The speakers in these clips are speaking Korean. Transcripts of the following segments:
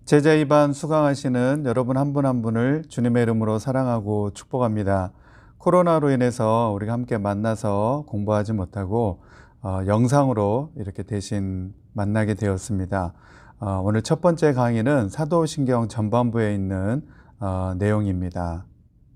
제자 입안 수강하시는 여러분 한 분 한 분을 주님의 이름으로 사랑하고 축복합니다. 코로나로 인해서 우리가 함께 만나서 공부하지 못하고 영상으로 이렇게 대신 만나게 되었습니다. 오늘 첫 번째 강의는 사도신경 전반부에 있는 내용입니다.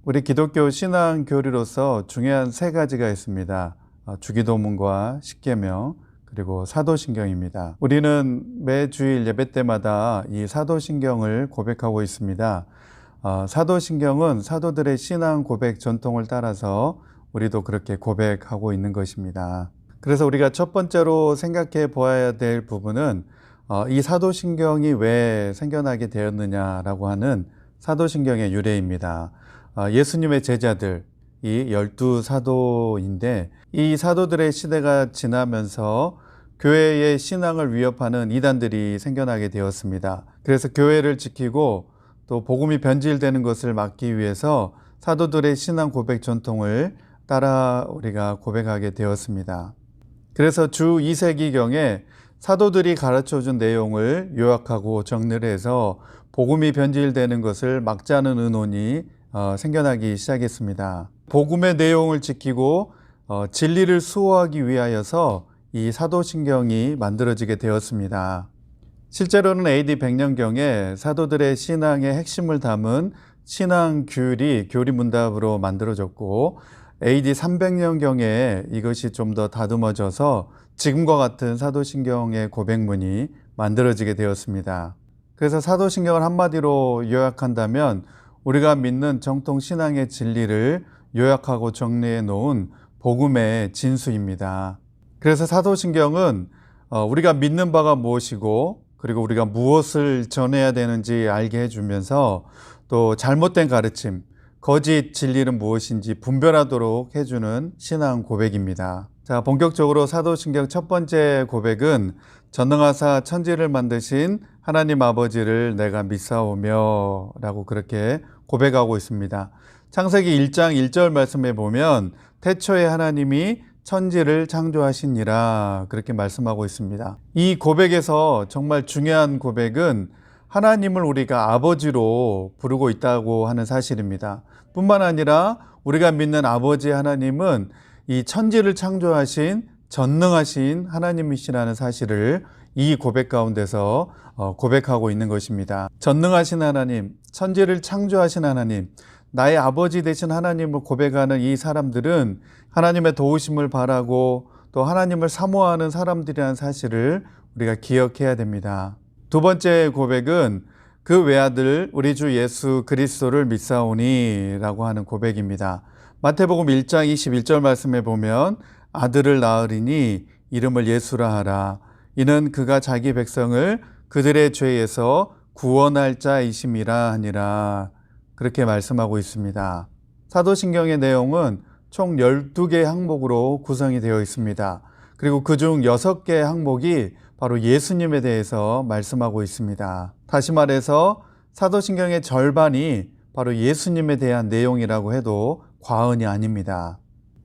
우리 기독교 신앙 교리로서 중요한 세 가지가 있습니다. 주기도문과 십계명, 그리고 사도신경입니다. 우리는 매 주일 예배 때마다 이 사도신경을 고백하고 있습니다. 사도신경은 사도들의 신앙 고백 전통을 따라서 우리도 그렇게 고백하고 있는 것입니다. 그래서 우리가 첫 번째로 생각해 보아야 될 부분은 이 사도신경이 왜 생겨나게 되었느냐라고 하는 사도신경의 유래입니다. 예수님의 제자들, 이 12사도인데 이 사도들의 시대가 지나면서 교회의 신앙을 위협하는 이단들이 생겨나게 되었습니다. 그래서 교회를 지키고 또 복음이 변질되는 것을 막기 위해서 사도들의 신앙 고백 전통을 따라 우리가 고백하게 되었습니다. 그래서 주 2세기경에 사도들이 가르쳐준 내용을 요약하고 정리를 해서 복음이 변질되는 것을 막자는 의논이 생겨나기 시작했습니다. 복음의 내용을 지키고 진리를 수호하기 위하여서 이 사도신경이 만들어지게 되었습니다. 실제로는 AD 100년경에 사도들의 신앙의 핵심을 담은 신앙 규율이 교리문답으로 만들어졌고 AD 300년경에 이것이 좀 더 다듬어져서 지금과 같은 사도신경의 고백문이 만들어지게 되었습니다. 그래서 사도신경을 한마디로 요약한다면 우리가 믿는 정통 신앙의 진리를 요약하고 정리해 놓은 복음의 진수입니다. 그래서 사도신경은 우리가 믿는 바가 무엇이고 그리고 우리가 무엇을 전해야 되는지 알게 해주면서 또 잘못된 가르침, 거짓 진리는 무엇인지 분별하도록 해주는 신앙 고백입니다. 자, 본격적으로 사도신경 첫 번째 고백은 전능하사 천지를 만드신 하나님 아버지를 내가 믿사오며 라고 그렇게 고백하고 있습니다. 창세기 1장 1절 말씀에 보면 태초에 하나님이 천지를 창조하시니라 그렇게 말씀하고 있습니다. 이 고백에서 정말 중요한 고백은 하나님을 우리가 아버지로 부르고 있다고 하는 사실입니다. 뿐만 아니라 우리가 믿는 아버지 하나님은 이 천지를 창조하신 전능하신 하나님이시라는 사실을 이 고백 가운데서 고백하고 있는 것입니다. 전능하신 하나님, 천지를 창조하신 하나님, 나의 아버지 되신 하나님을 고백하는 이 사람들은 하나님의 도우심을 바라고 또 하나님을 사모하는 사람들이라는 사실을 우리가 기억해야 됩니다. 두 번째 고백은 그 외아들 우리 주 예수 그리스도를 믿사오니 라고 하는 고백입니다. 마태복음 1장 21절 말씀에 보면 아들을 낳으리니 이름을 예수라 하라. 이는 그가 자기 백성을 그들의 죄에서 구원할 자이심이라 하니라. 그렇게 말씀하고 있습니다. 사도신경의 내용은 총 12개 항목으로 구성이 되어 있습니다. 그리고 그중 6개 항목이 바로 예수님에 대해서 말씀하고 있습니다. 다시 말해서 사도신경의 절반이 바로 예수님에 대한 내용이라고 해도 과언이 아닙니다.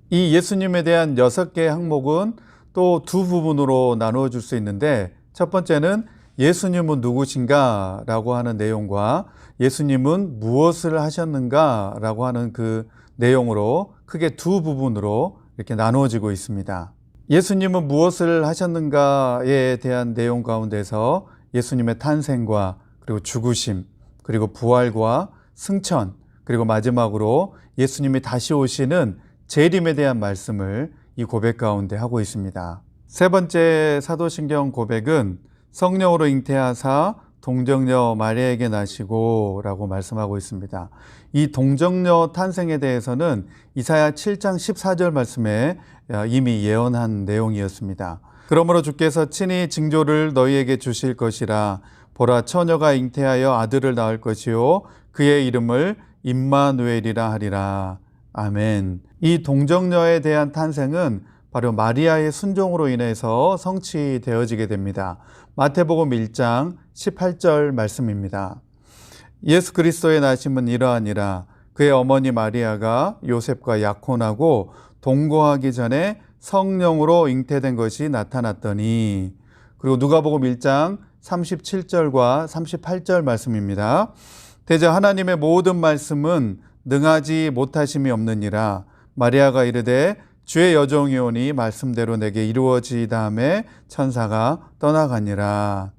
이 예수님에 대한 6개 항목은 또 두 부분으로 나누어 줄 수 있는데 첫 번째는 예수님은 누구신가 라고 하는 내용과 예수님은 무엇을 하셨는가 라고 하는 그 내용으로 크게 두 부분으로 이렇게 나누어지고 있습니다. 예수님은 무엇을 하셨는가에 대한 내용 가운데서 예수님의 탄생과 그리고 죽으심 그리고 부활과 승천 그리고 마지막으로 예수님이 다시 오시는 재림에 대한 말씀을 이 고백 가운데 하고 있습니다. 세 번째 사도신경 고백은 성령으로 잉태하사 동정녀 마리아에게 나시고 라고 말씀하고 있습니다. 이 동정녀 탄생에 대해서는 이사야 7장 14절 말씀에 이미 예언한 내용이었습니다. 그러므로 주께서 친히 징조를 너희에게 주실 것이라. 보라, 처녀가 잉태하여 아들을 낳을 것이요 그의 이름을 임마누엘이라 하리라. 아멘. 이 동정녀에 대한 탄생은 바로 마리아의 순종으로 인해서 성취되어지게 됩니다. 마태복음 1장 18절 말씀입니다. 예수 그리스도의 나심은 이러하니라. 그의 어머니 마리아가 요셉과 약혼하고 동거하기 전에 성령으로 잉태된 것이 나타났더니. 그리고 누가복음 1장 37절과 38절 말씀입니다. 대저 하나님의 모든 말씀은 능하지 못하심이 없느니라. 마리아가 이르되 주의 여종이오니 말씀대로 내게 이루어지이다 하매 천사가 떠나가니라.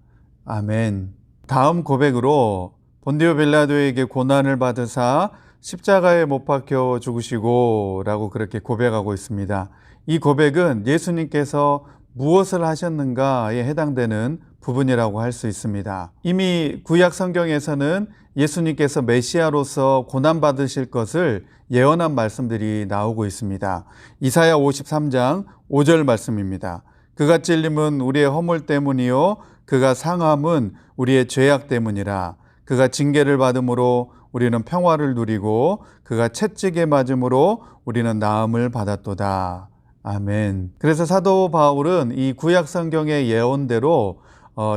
아멘. 다음 고백으로 본디오 빌라도에게 고난을 받으사 십자가에 못 박혀 죽으시고 라고 그렇게 고백하고 있습니다. 이 고백은 예수님께서 무엇을 하셨는가에 해당되는 부분이라고 할 수 있습니다. 이미 구약 성경에서는 예수님께서 메시아로서 고난받으실 것을 예언한 말씀들이 나오고 있습니다. 이사야 53장 5절 말씀입니다. 그가 찔림은 우리의 허물 때문이요 그가 상함은 우리의 죄악 때문이라. 그가 징계를 받음으로 우리는 평화를 누리고 그가 채찍에 맞음으로 우리는 나음을 받았도다. 아멘. 그래서 사도 바울은 이 구약 성경의 예언대로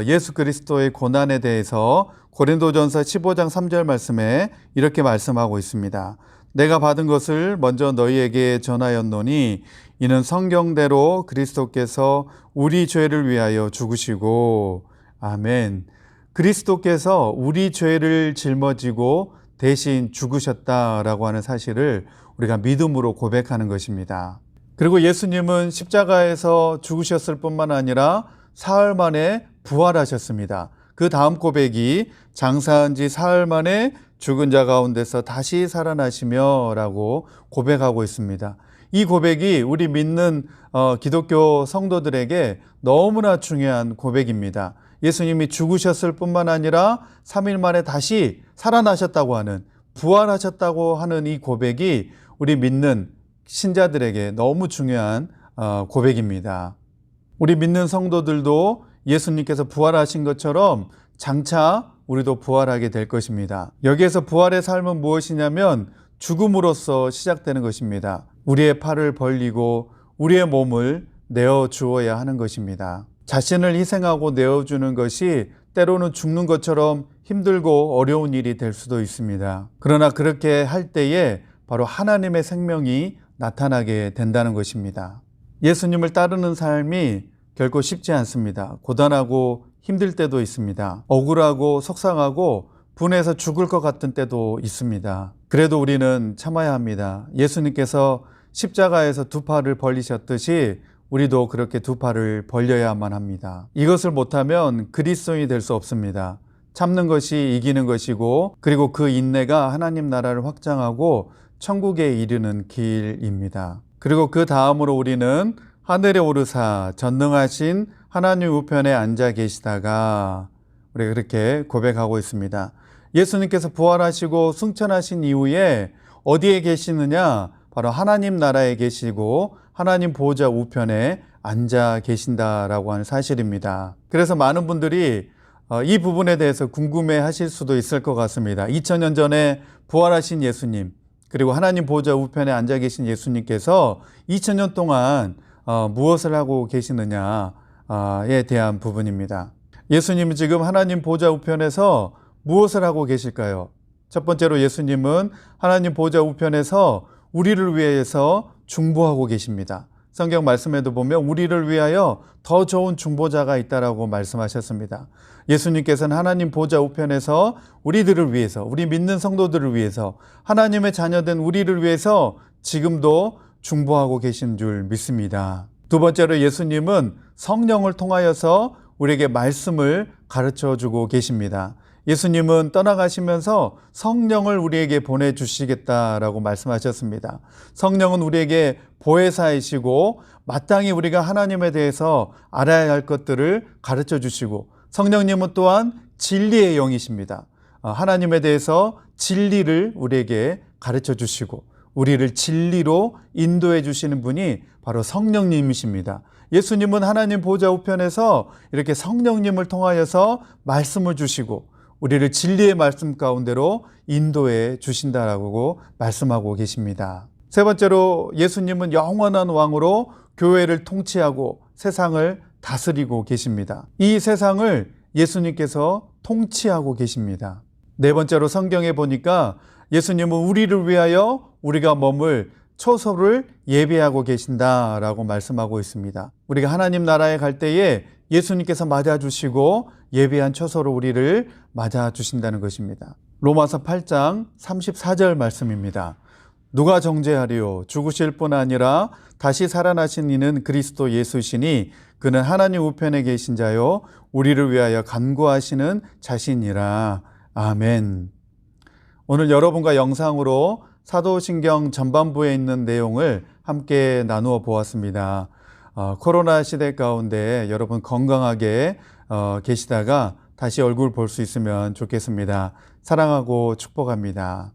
예수 그리스도의 고난에 대해서 고린도전서 15장 3절 말씀에 이렇게 말씀하고 있습니다. 내가 받은 것을 먼저 너희에게 전하였노니 이는 성경대로 그리스도께서 우리 죄를 위하여 죽으시고 아멘. 그리스도께서 우리 죄를 짊어지고 대신 죽으셨다라고 하는 사실을 우리가 믿음으로 고백하는 것입니다. 그리고 예수님은 십자가에서 죽으셨을 뿐만 아니라 사흘 만에 부활하셨습니다. 그 다음 고백이 장사한 지 사흘 만에 죽은 자 가운데서 다시 살아나시며 라고 고백하고 있습니다. 이 고백이 우리 믿는 기독교 성도들에게 너무나 중요한 고백입니다. 예수님이 죽으셨을 뿐만 아니라 3일 만에 다시 살아나셨다고 하는, 부활하셨다고 하는 이 고백이 우리 믿는 신자들에게 너무 중요한 고백입니다. 우리 믿는 성도들도 예수님께서 부활하신 것처럼 장차 우리도 부활하게 될 것입니다. 여기에서 부활의 삶은 무엇이냐면 죽음으로써 시작되는 것입니다. 우리의 팔을 벌리고 우리의 몸을 내어주어야 하는 것입니다. 자신을 희생하고 내어주는 것이 때로는 죽는 것처럼 힘들고 어려운 일이 될 수도 있습니다. 그러나 그렇게 할 때에 바로 하나님의 생명이 나타나게 된다는 것입니다. 예수님을 따르는 삶이 결코 쉽지 않습니다. 고단하고 힘들 때도 있습니다. 억울하고 속상하고 분해서 죽을 것 같은 때도 있습니다. 그래도 우리는 참아야 합니다. 예수님께서 십자가에서 두 팔을 벌리셨듯이 우리도 그렇게 두 팔을 벌려야만 합니다. 이것을 못하면 그리스도인이 될 수 없습니다. 참는 것이 이기는 것이고 그리고 그 인내가 하나님 나라를 확장하고 천국에 이르는 길입니다. 그리고 그 다음으로 우리는 하늘에 오르사 전능하신 하나님 우편에 앉아 계시다가 우리가 그렇게 고백하고 있습니다. 예수님께서 부활하시고 승천하신 이후에 어디에 계시느냐? 바로 하나님 나라에 계시고 하나님 보호자 우편에 앉아 계신다라고 하는 사실입니다. 그래서 많은 분들이 이 부분에 대해서 궁금해 하실 수도 있을 것 같습니다. 2000년 전에 부활하신 예수님, 그리고 하나님 보호자 우편에 앉아 계신 예수님께서 2000년 동안 무엇을 하고 계시느냐에 대한 부분입니다. 예수님은 지금 하나님 보호자 우편에서 무엇을 하고 계실까요? 첫 번째로 예수님은 하나님 보호자 우편에서 우리를 위해서 중보하고 계십니다. 성경 말씀에도 보면 우리를 위하여 더 좋은 중보자가 있다라고 말씀하셨습니다. 예수님께서는 하나님 보호자 우편에서 우리들을 위해서, 우리 믿는 성도들을 위해서, 하나님의 자녀된 우리를 위해서 지금도 중보하고 계신 줄 믿습니다. 두 번째로 예수님은 성령을 통하여서 우리에게 말씀을 가르쳐 주고 계십니다. 예수님은 떠나가시면서 성령을 우리에게 보내주시겠다라고 말씀하셨습니다. 성령은 우리에게 보혜사이시고 마땅히 우리가 하나님에 대해서 알아야 할 것들을 가르쳐 주시고 성령님은 또한 진리의 영이십니다. 하나님에 대해서 진리를 우리에게 가르쳐 주시고 우리를 진리로 인도해 주시는 분이 바로 성령님이십니다. 예수님은 하나님 보호자 우편에서 이렇게 성령님을 통하여서 말씀을 주시고 우리를 진리의 말씀 가운데로 인도해 주신다라고 말씀하고 계십니다. 세 번째로 예수님은 영원한 왕으로 교회를 통치하고 세상을 다스리고 계십니다. 이 세상을 예수님께서 통치하고 계십니다. 네 번째로 성경에 보니까 예수님은 우리를 위하여 우리가 머물 처소를 예비하고 계신다라고 말씀하고 있습니다. 우리가 하나님 나라에 갈 때에 예수님께서 맞아주시고 예비한 처소로 우리를 맞아주신다는 것입니다. 로마서 8장 34절 말씀입니다. 누가 정죄하리요? 죽으실 뿐 아니라 다시 살아나신 이는 그리스도 예수시니 그는 하나님 우편에 계신 자요 우리를 위하여 간구하시는 자신이라. 아멘. 오늘 여러분과 영상으로 사도신경 전반부에 있는 내용을 함께 나누어 보았습니다. 코로나 시대 가운데 여러분 건강하게 계시다가 다시 얼굴 볼 수 있으면 좋겠습니다. 사랑하고 축복합니다.